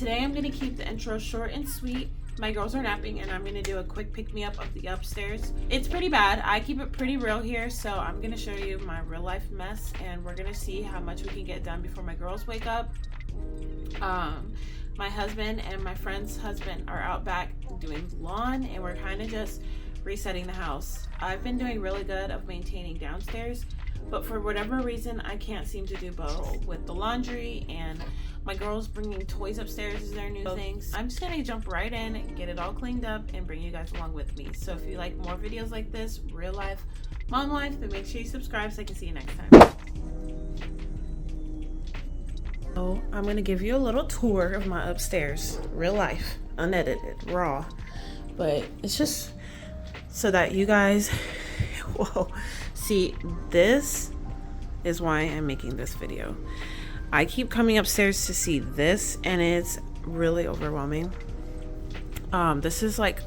Today I'm going to keep the intro short and sweet. My girls are napping and I'm going to do a quick pick-me-up of the upstairs. It's pretty bad. I keep it pretty real here, so I'm going to show you my real-life mess, and we're going to see how much we can get done before my girls wake up. My husband and my friend's husband are out back doing lawn, and we're kind of just resetting the house. I've been doing really good of maintaining downstairs, but for whatever reason I can't seem to do both with the laundry and my girls bringing toys upstairs as their new things. I'm just gonna jump right in and get it all cleaned up and bring you guys along with me. So if you like more videos like this, real life, mom life, then make sure you subscribe so I can see you next time. So I'm gonna give you a little tour of my upstairs, real life, unedited, raw, but it's just so that you guys will see. This is why I'm making this video. I keep coming upstairs to see this and it's really overwhelming. This is like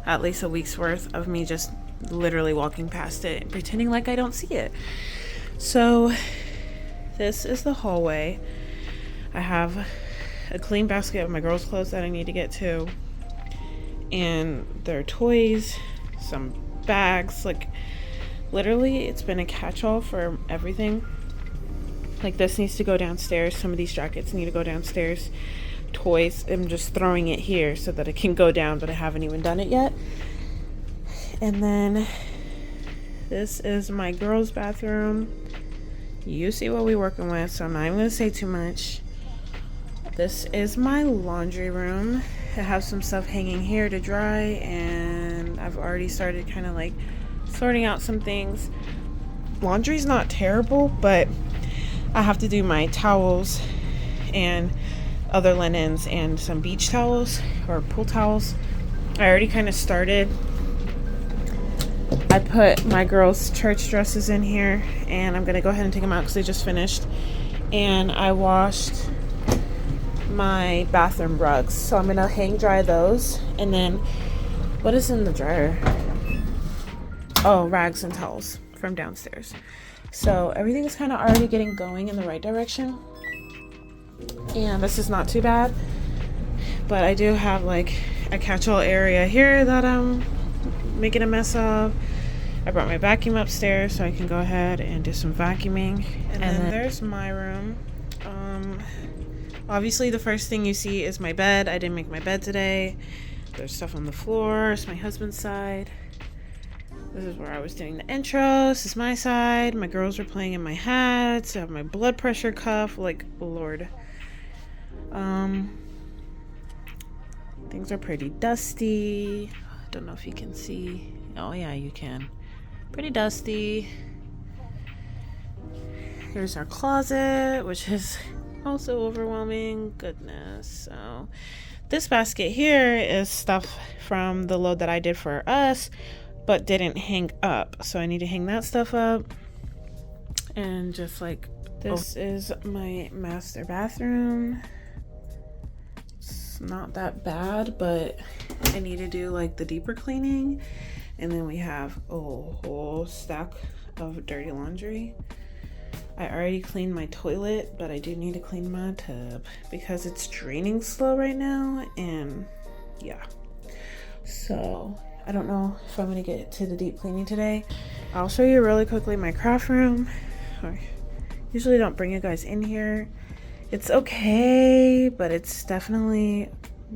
at least a week's worth of me just literally walking past it and pretending like I don't see it. So this is the hallway. I have a clean basket of my girls' clothes that I need to get to, and their toys, some bags, like literally it's been a catch-all for everything. Like this needs to go downstairs, some of these jackets need to go downstairs, toys, I'm just throwing it here so that it can go down, but I haven't even done it yet. And then this is my girls' bathroom. You see what we're working with, so I'm not even gonna say too much. This is my laundry room. I have some stuff hanging here to dry, and I've already started kind of like sorting out some things. Laundry's not terrible, but I have to do my towels and other linens and some beach towels or pool towels. I already kind of started. I put my girls' church dresses in here, and I'm gonna go ahead and take them out because they just finished. And I washed my bathroom rugs, so I'm gonna hang dry those. And then what is in the dryer? Oh, rags and towels from downstairs. So everything is kind of already getting going in the right direction, and this is not too bad. But I do have like a catch-all area here that I'm making a mess of. I brought my vacuum upstairs so I can go ahead and do some vacuuming. And then there's my room. Obviously the first thing you see is my bed. I didn't make my bed today. There's stuff on the floor. It's my husband's side. This is where I was doing the intro. This is my side. My girls were playing in my hats. I have my blood pressure cuff. Like, Lord. Things are pretty dusty. Don't know if you can see. Oh yeah, you can. Pretty dusty. Here's our closet, which is also overwhelming. Goodness. So this basket here is stuff from the load that I did for us, but didn't hang up, so I need to hang that stuff up. And just like this is my master bathroom. It's not that bad, but I need to do like the deeper cleaning. And then we have a whole stack of dirty laundry. I already cleaned my toilet, but I do need to clean my tub because it's draining slow right now. And yeah, so I don't know if I'm gonna get to the deep cleaning today. I'll show you really quickly my craft room. I usually don't bring you guys in here. It's okay, but it's definitely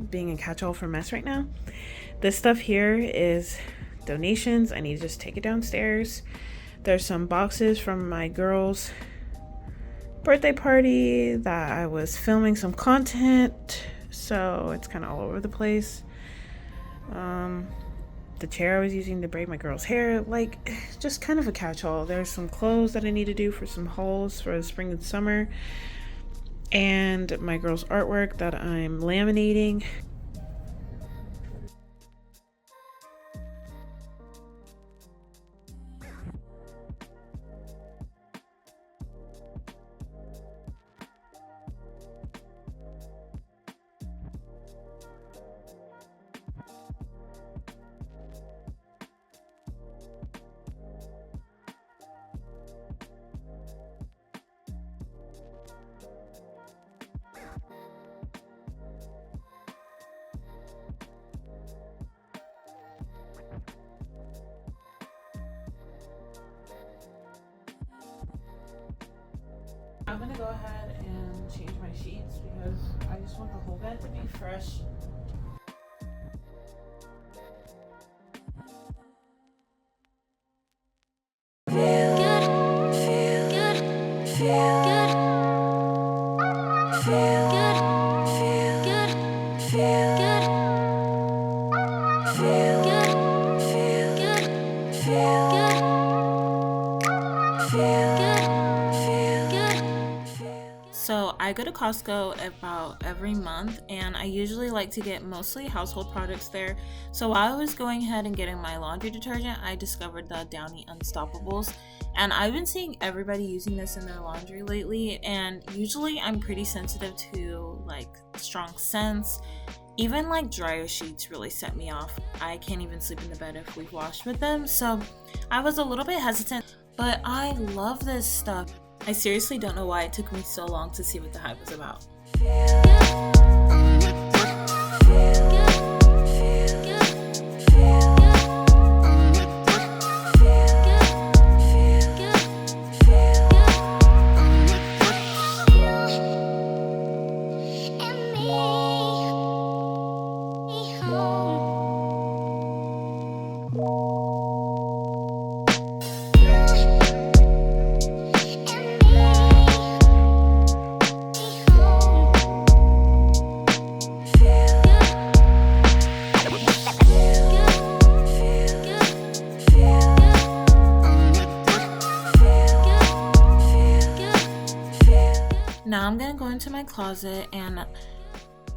being a catch-all for mess right now. This stuff here is donations. I need to just take it downstairs. There's some boxes from my girls' birthday party that I was filming some content, so it's kind of all over the place. The chair I was using to braid my girl's hair, like just kind of a catch-all. There's some clothes that I need to do for some hauls for the spring and summer, and my girl's artwork that I'm laminating. I'm gonna go ahead and change my sheets because I just want the whole bed to be fresh. So I go to Costco about every month, and I usually like to get mostly household products there. So while I was going ahead and getting my laundry detergent, I discovered the Downy Unstoppables, and I've been seeing everybody using this in their laundry lately. And usually I'm pretty sensitive to like strong scents. Even like dryer sheets really set me off. I can't even sleep in the bed if we've washed with them. So I was a little bit hesitant, but I love this stuff. I seriously don't know why it took me so long to see what the hype was about. Now I'm gonna go into my closet, and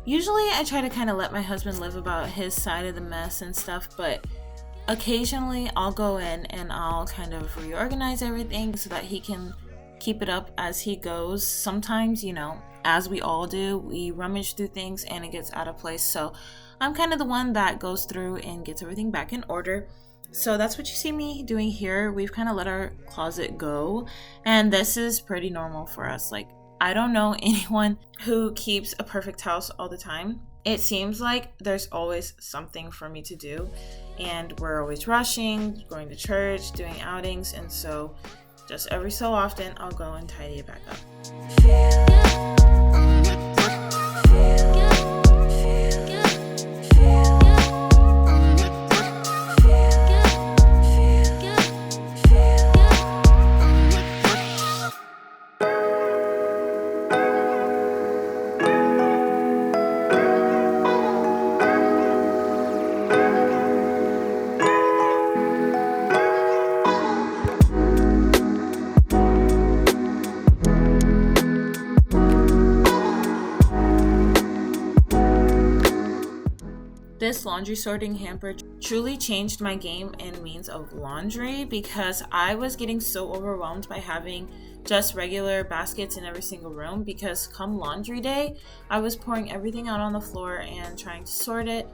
usually I try to kind of let my husband live about his side of the mess and stuff, but occasionally I'll go in and I'll kind of reorganize everything so that he can keep it up as he goes. Sometimes, as we all do, we rummage through things and it gets out of place. So I'm kind of the one that goes through and gets everything back in order. So that's what you see me doing here. We've kind of let our closet go, and this is pretty normal for us. Like, I don't know anyone who keeps a perfect house all the time. It seems like there's always something for me to do, and we're always rushing, going to church, doing outings, and so just every so often I'll go and tidy it back up. This laundry sorting hamper truly changed my game in means of laundry, because I was getting so overwhelmed by having just regular baskets in every single room, because come laundry day, I was pouring everything out on the floor and trying to sort it,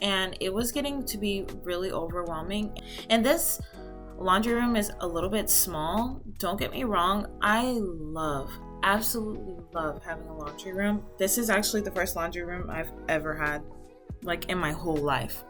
and it was getting to be really overwhelming. And this laundry room is a little bit small. Don't get me wrong, I absolutely love having a laundry room. This is actually the first laundry room I've ever had, like, in my whole life.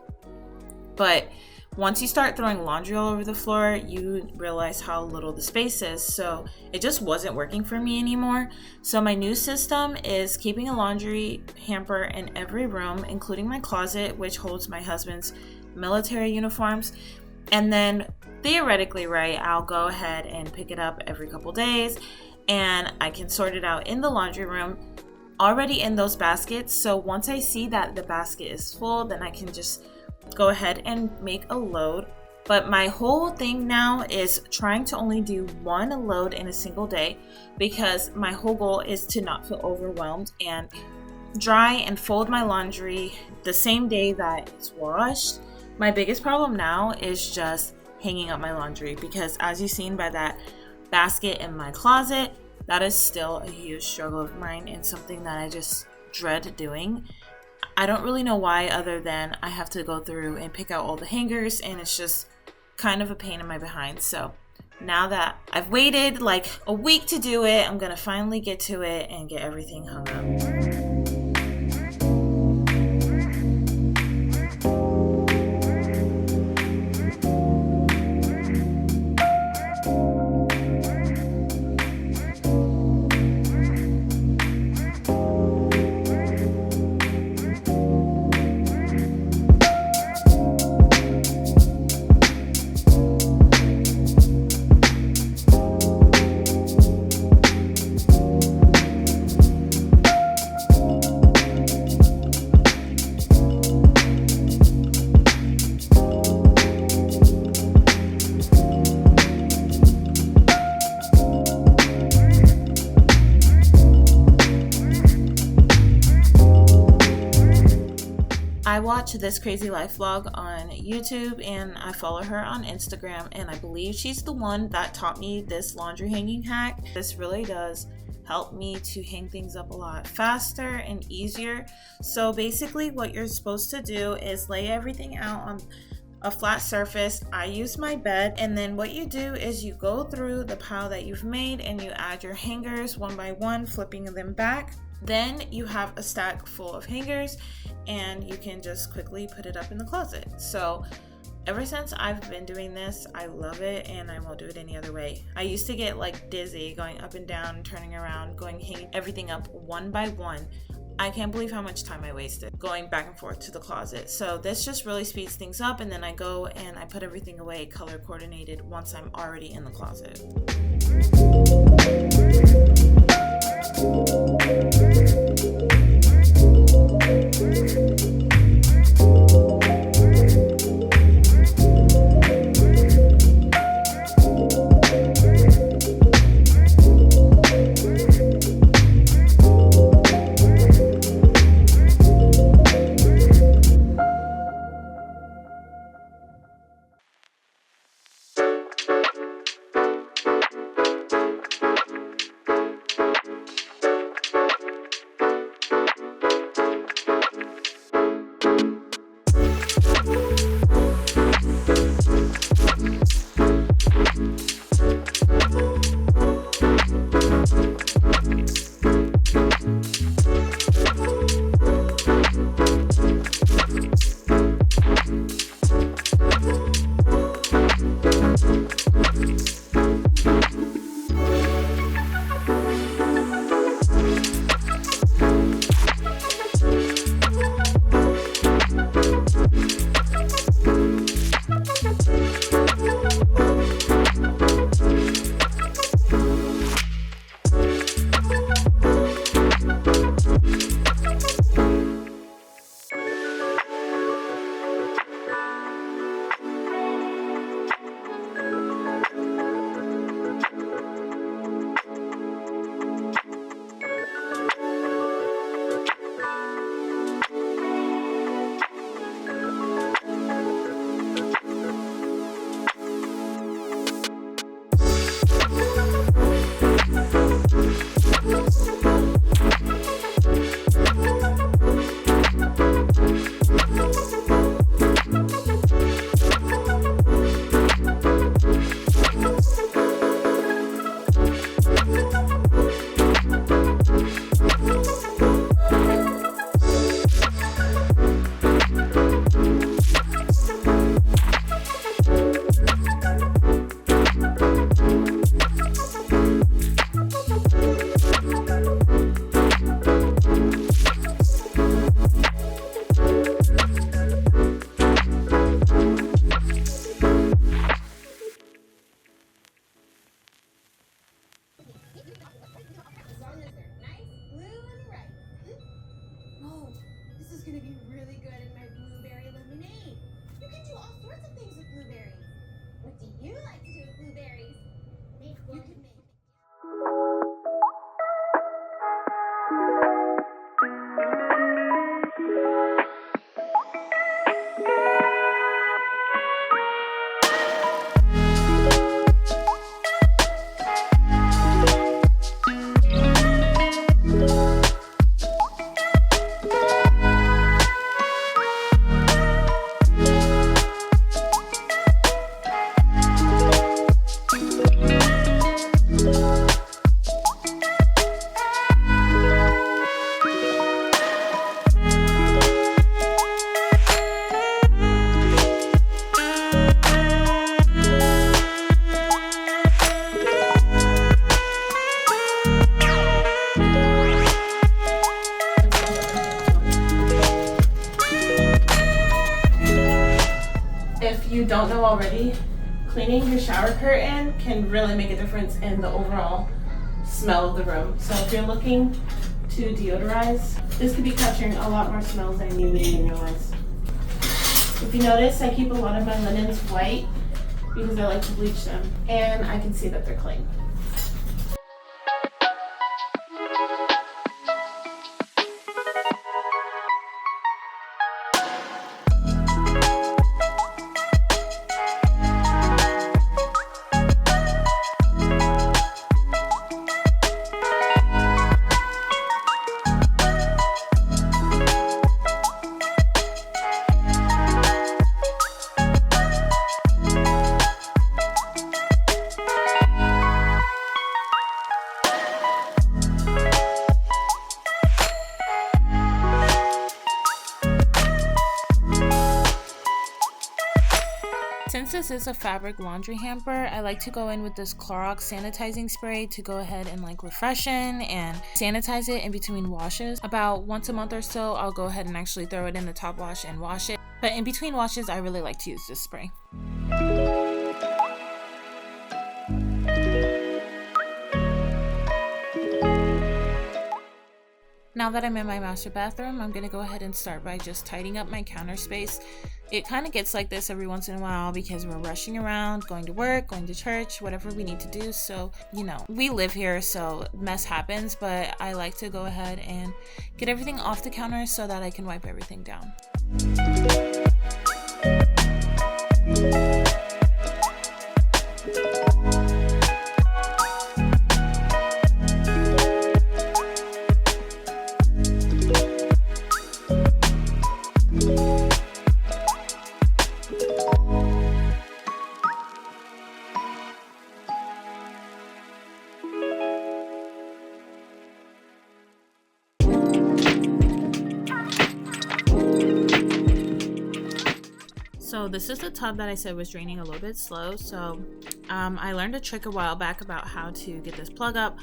But once you start throwing laundry all over the floor, you realize how little the space is. So it just wasn't working for me anymore. So my new system is keeping a laundry hamper in every room, including my closet, which holds my husband's military uniforms. And then theoretically, right, I'll go ahead and pick it up every couple days, and I can sort it out in the laundry room already in those baskets. So once I see that the basket is full, then I can just go ahead and make a load. But my whole thing now is trying to only do one load in a single day, because my whole goal is to not feel overwhelmed and dry and fold my laundry the same day that it's washed. My biggest problem now is just hanging up my laundry, because as you've seen by that basket in my closet, that is still a huge struggle of mine and something that I just dread doing. I don't really know why, other than I have to go through and pick out all the hangers, and it's just kind of a pain in my behind. So now that I've waited like a week to do it, I'm gonna finally get to it and get everything hung up. I watch This Crazy Life vlog on YouTube and I follow her on Instagram, and I believe she's the one that taught me this laundry hanging hack. This really does help me to hang things up a lot faster and easier. So basically what you're supposed to do is lay everything out on a flat surface. I use my bed, and then what you do is you go through the pile that you've made and you add your hangers one by one, flipping them back. Then you have a stack full of hangers and you can just quickly put it up in the closet. So ever since I've been doing this, I love it and I won't do it any other way. I used to get like dizzy going up and down, turning around, hanging everything up one by one. I can't believe how much time I wasted going back and forth to the closet. So this just really speeds things up, and then I go and I put everything away color coordinated once I'm already in the closet. Gonna be really good in my blueberry lemonade. You can do all sorts of things with blueberries. What do you like to do with blueberries? You can make. If you don't know already, cleaning your shower curtain can really make a difference in the overall smell of the room. So if you're looking to deodorize, this could be capturing a lot more smells than you would even realize. If you notice, I keep a lot of my linens white because I like to bleach them, and I can see that they're clean. Since this is a fabric laundry hamper, I like to go in with this Clorox sanitizing spray to go ahead and like refreshen and sanitize it in between washes. About once a month or so, I'll go ahead and actually throw it in the top wash and wash it. But in between washes, I really like to use this spray. Now that I'm in my master bathroom, I'm gonna go ahead and start by just tidying up my counter space. It kind of gets like this every once in a while because we're rushing around, going to work, going to church, whatever we need to do. So, you know, we live here, so mess happens, but I like to go ahead and get everything off the counter so that I can wipe everything down. So this is the tub that I said was draining a little bit slow. So I learned a trick a while back about how to get this plug up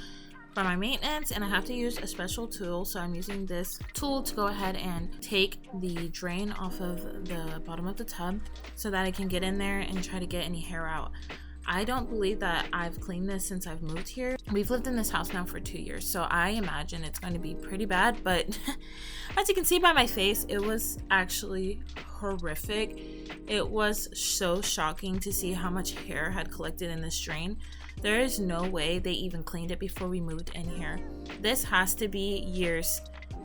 for my maintenance, and I have to use a special tool. So I'm using this tool to go ahead and take the drain off of the bottom of the tub so that I can get in there and try to get any hair out. I don't believe that I've cleaned this since I've moved here. We've lived in this house now for 2 years, so I imagine it's going to be pretty bad, but as you can see by my face, it was actually horrific. It was so shocking to see how much hair had collected in this drain. There is no way they even cleaned it before we moved in here. This has to be years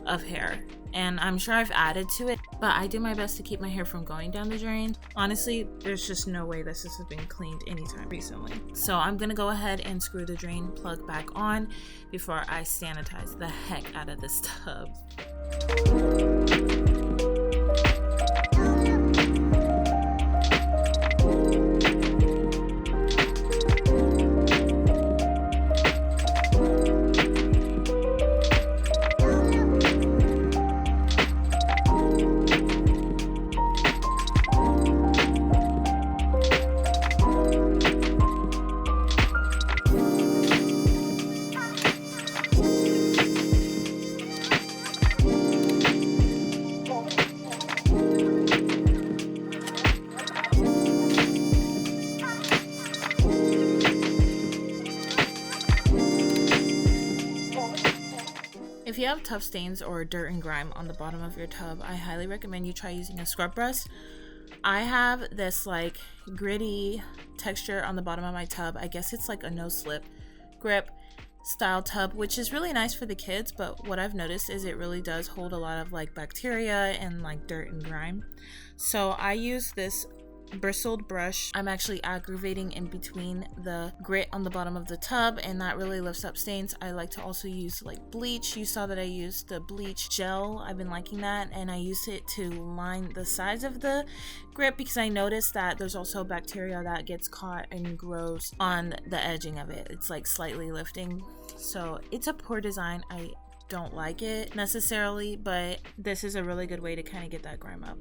of hair, and I'm sure I've added to it, but I do my best to keep my hair from going down the drain. Honestly, there's just no way this has been cleaned anytime recently. So I'm gonna go ahead and screw the drain plug back on before I sanitize the heck out of this tub. If you have tough stains or dirt and grime on the bottom of your tub, I highly recommend you try using a scrub brush. I have this like gritty texture on the bottom of my tub. I guess it's like a no slip grip style tub, which is really nice for the kids, but what I've noticed is it really does hold a lot of like bacteria and like dirt and grime. So I use this bristled brush. I'm actually aggravating in between the grit on the bottom of the tub, and that really lifts up stains. I like to also use like bleach. You saw that I used the bleach gel. I've been liking that, and I use it to line the sides of the grip because I noticed that there's also bacteria that gets caught and grows on the edging of it. It's like slightly lifting, so it's a poor design. I don't like it necessarily, but this is a really good way to kind of get that grime up.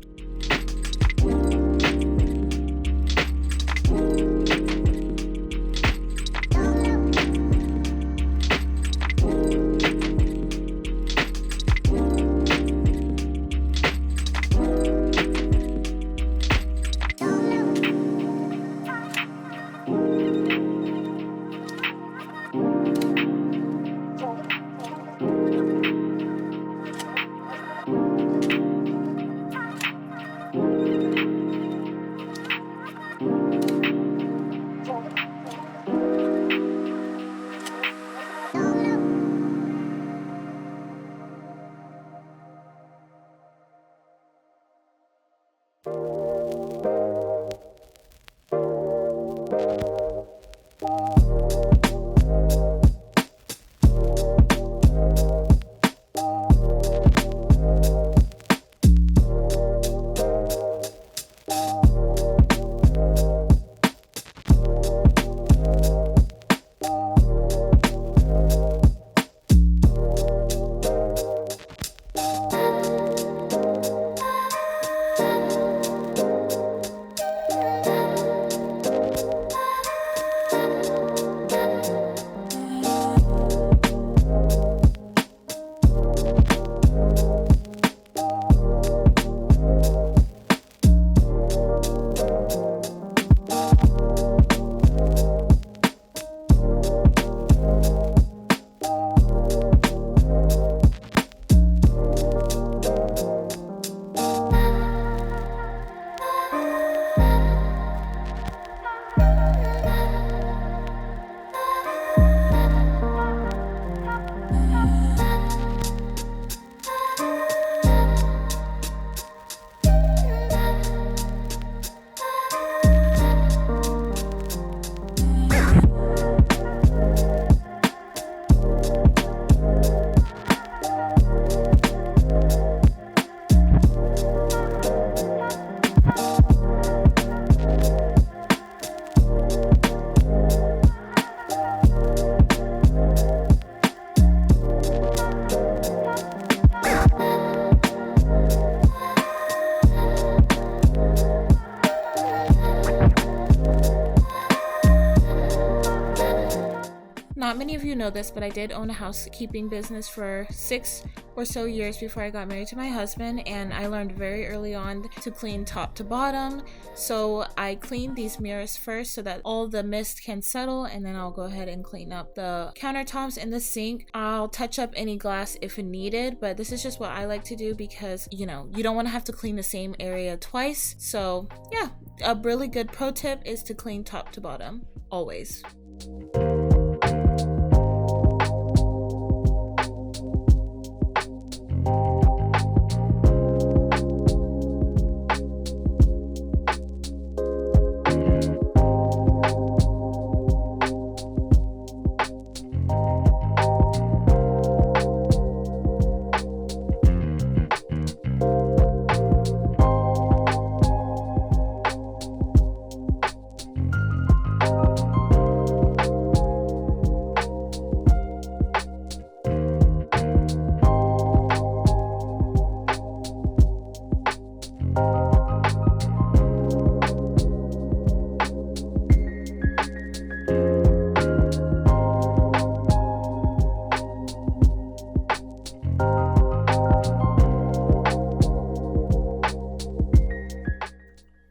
you know this, but I did own a housekeeping business for 6 or so years before I got married to my husband, and I learned very early on to clean top to bottom. So I cleaned these mirrors first so that all the mist can settle, and then I'll go ahead and clean up the countertops and the sink. I'll touch up any glass if needed, but this is just what I like to do because, you know, you don't want to have to clean the same area twice. So yeah, a really good pro tip is to clean top to bottom, always.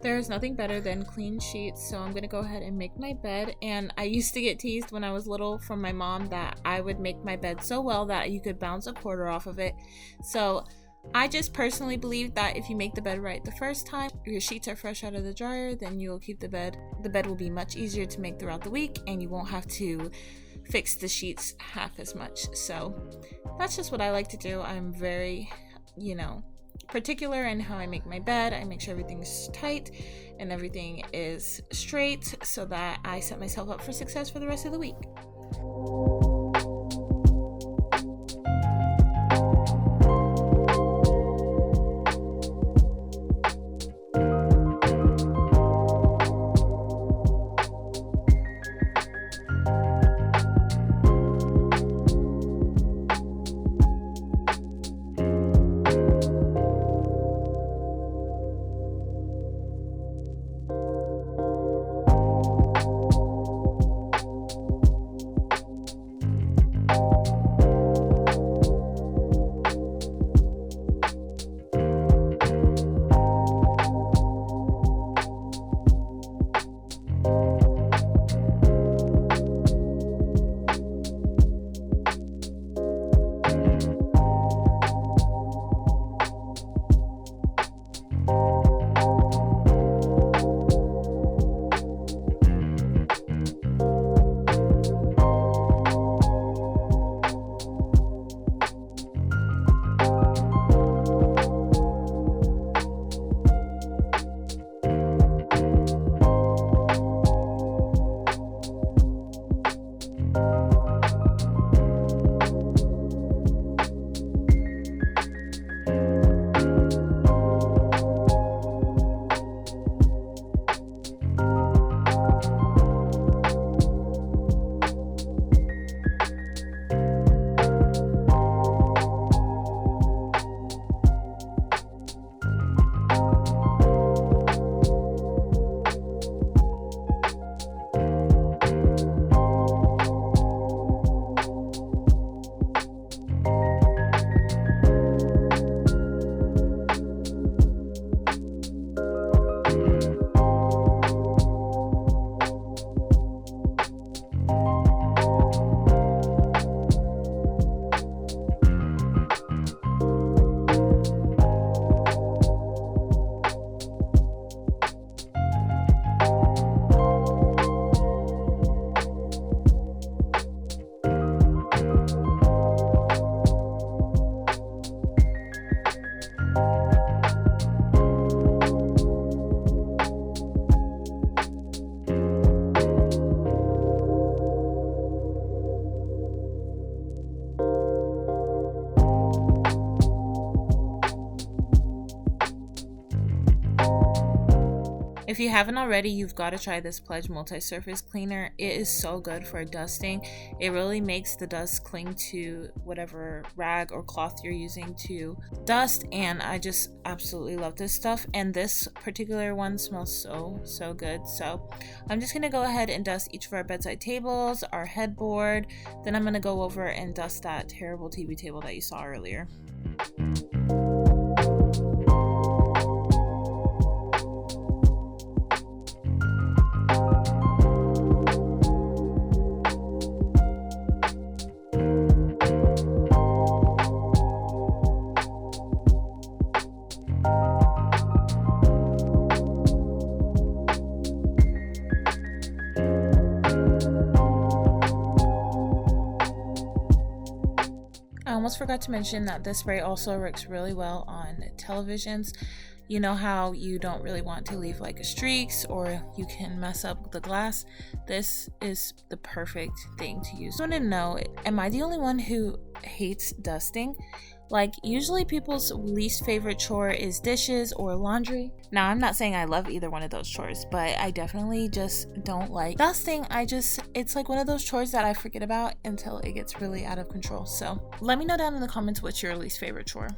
There's nothing better than clean sheets, so I'm gonna go ahead and make my bed. And I used to get teased when I was little from my mom that I would make my bed so well that you could bounce a quarter off of it. So I just personally believe that if you make the bed right the first time, your sheets are fresh out of the dryer, then you will keep the bed. The bed will be much easier to make throughout the week, and you won't have to fix the sheets half as much. So that's just what I like to do. I'm very, particular in how I make my bed. I make sure everything's tight and everything is straight so that I set myself up for success for the rest of the week. If you haven't already, you've got to try this Pledge multi-surface cleaner. It is so good for dusting. It really makes the dust cling to whatever rag or cloth you're using to dust, and I just absolutely love this stuff. And this particular one smells so good. So I'm just gonna go ahead and dust each of our bedside tables, our headboard, then I'm gonna go over and dust that terrible TV table that you saw earlier. I almost forgot to mention that this spray also works really well on televisions. You know how you don't really want to leave like streaks or you can mess up the glass? This is the perfect thing to use. I want to know, am I the only one who hates dusting? Like, usually people's least favorite chore is dishes or laundry. Now, I'm not saying I love either one of those chores, but I definitely just don't like dusting. It's like one of those chores that I forget about until it gets really out of control. So let me know down in the comments what's your least favorite chore.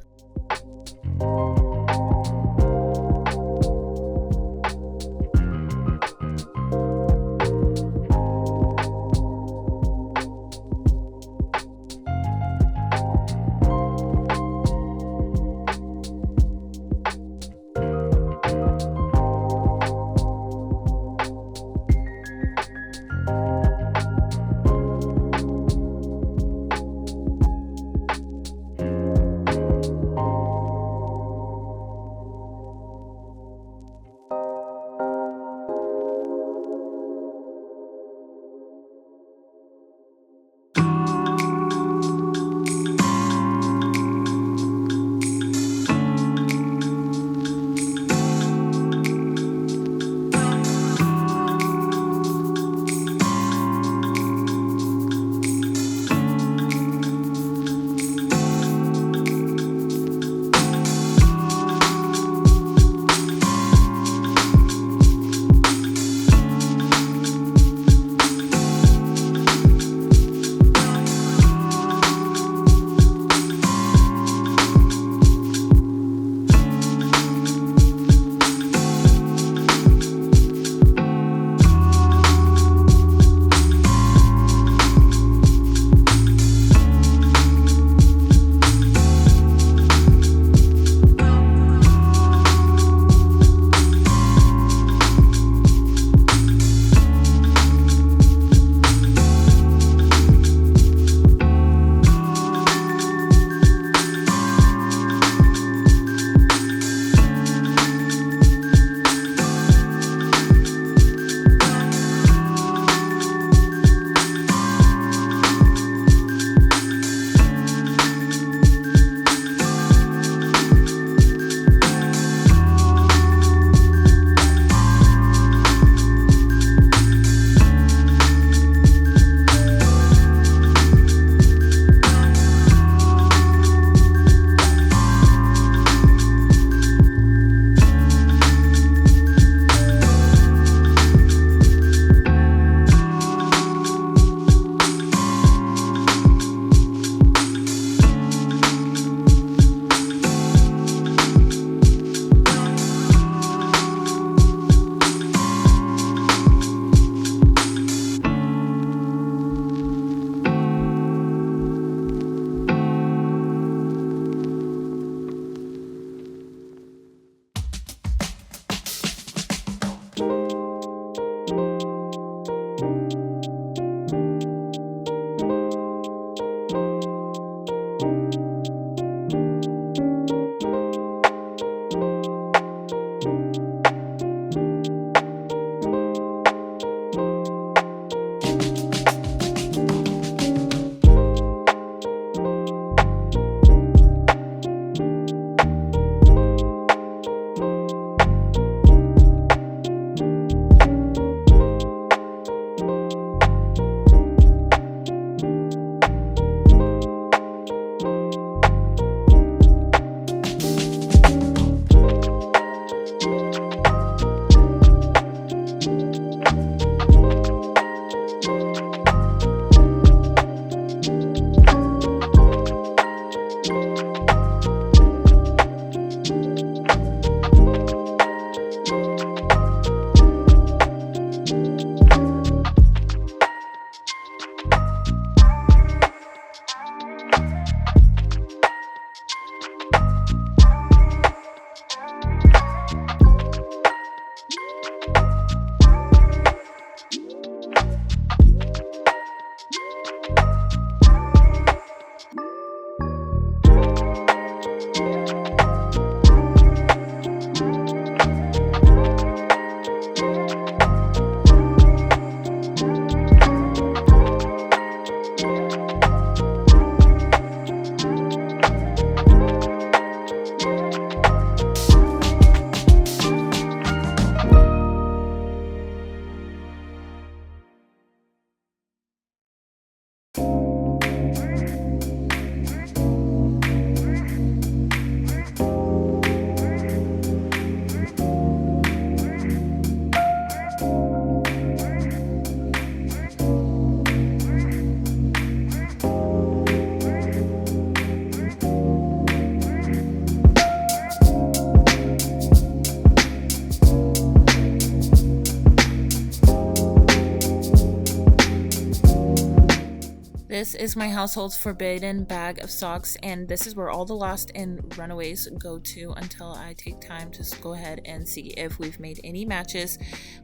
this is my household's forbidden bag of socks, and this is where all the lost and runaways go to until I take time to go ahead and see if we've made any matches.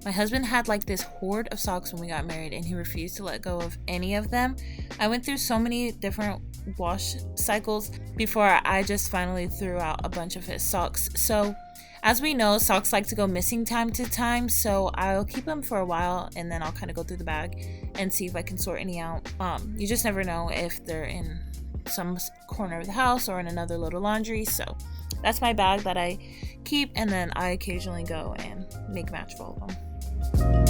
My husband had like this hoard of socks when we got married, and he refused to let go of any of them. I went through so many different wash cycles before I just finally threw out a bunch of his socks. So as we know, socks like to go missing time to time, so I'll keep them for a while and then I'll kind of go through the bag and see if I can sort any out. You just never know if they're in some corner of the house or in another load of laundry. So that's my bag that I keep, and then I occasionally go and make match for all of them.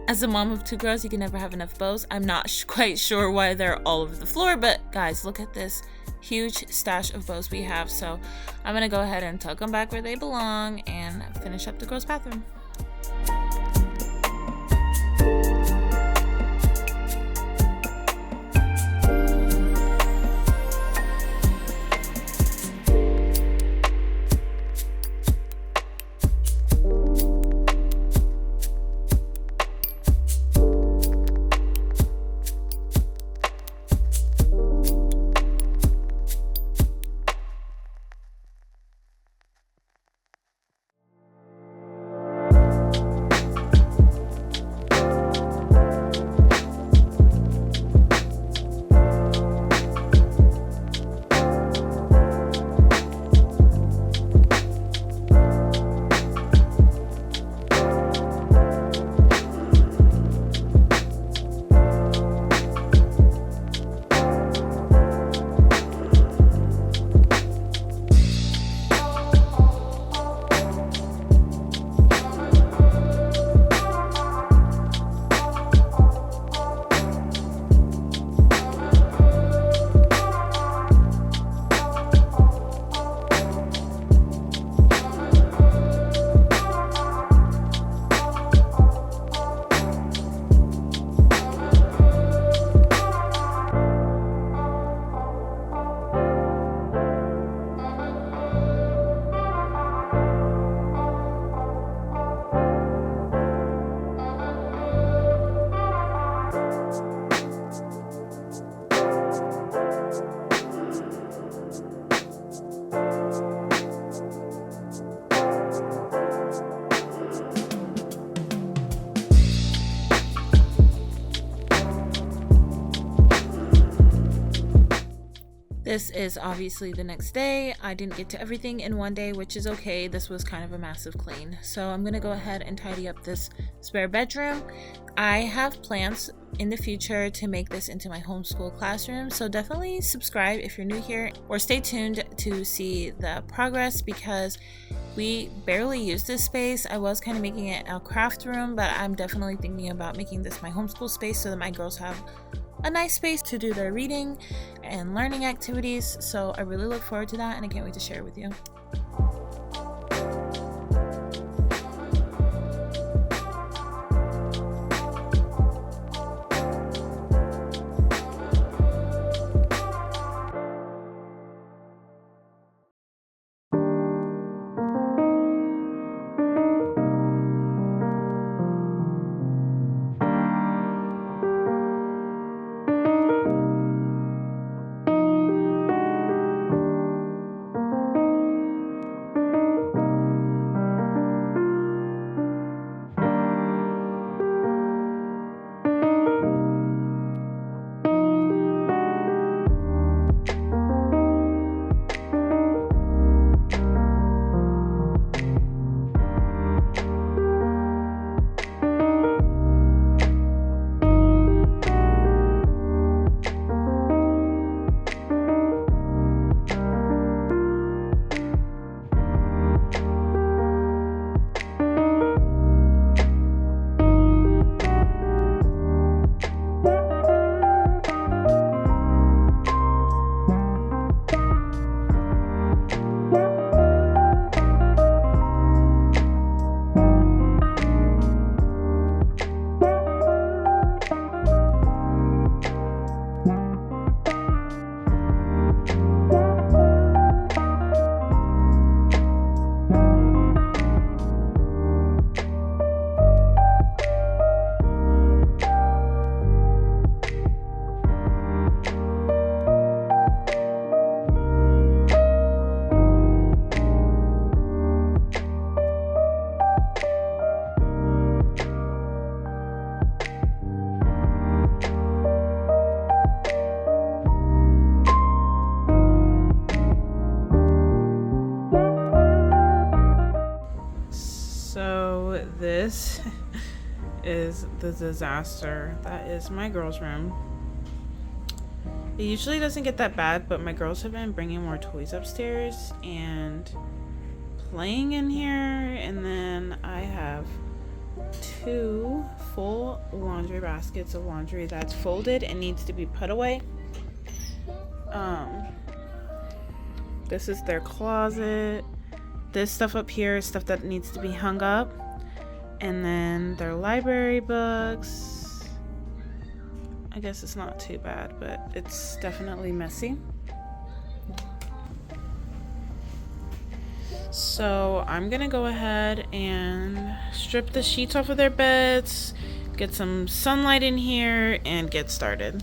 As a mom of two girls, you can never have enough bows. I'm not quite sure why they're all over the floor, but guys, look at this huge stash of bows we have. So I'm gonna go ahead and tuck them back where they belong and finish up the girls' bathroom. This is obviously the next day. I didn't get to everything in one day, which is okay. This was kind of a massive clean. So I'm gonna go ahead and tidy up this spare bedroom. I have plans in the future to make this into my homeschool classroom, so definitely subscribe if you're new here, or stay tuned to see the progress, because we barely use this space. I was kind of making it a craft room, but I'm definitely thinking about making this my homeschool space so that my girls have a nice space to do their reading and learning activities. So I really look forward to that, and I can't wait to share it with you. So this is the disaster. That is my girls' room. It usually doesn't get that bad, but my girls have been bringing more toys upstairs and playing in here. And then I have 2 full laundry baskets of laundry that's folded and needs to be put away. This is their closet. This stuff up here is stuff that needs to be hung up. And then their library books. I guess it's not too bad, but it's definitely messy. So I'm gonna go ahead and strip the sheets off of their beds, get some sunlight in here, and get started.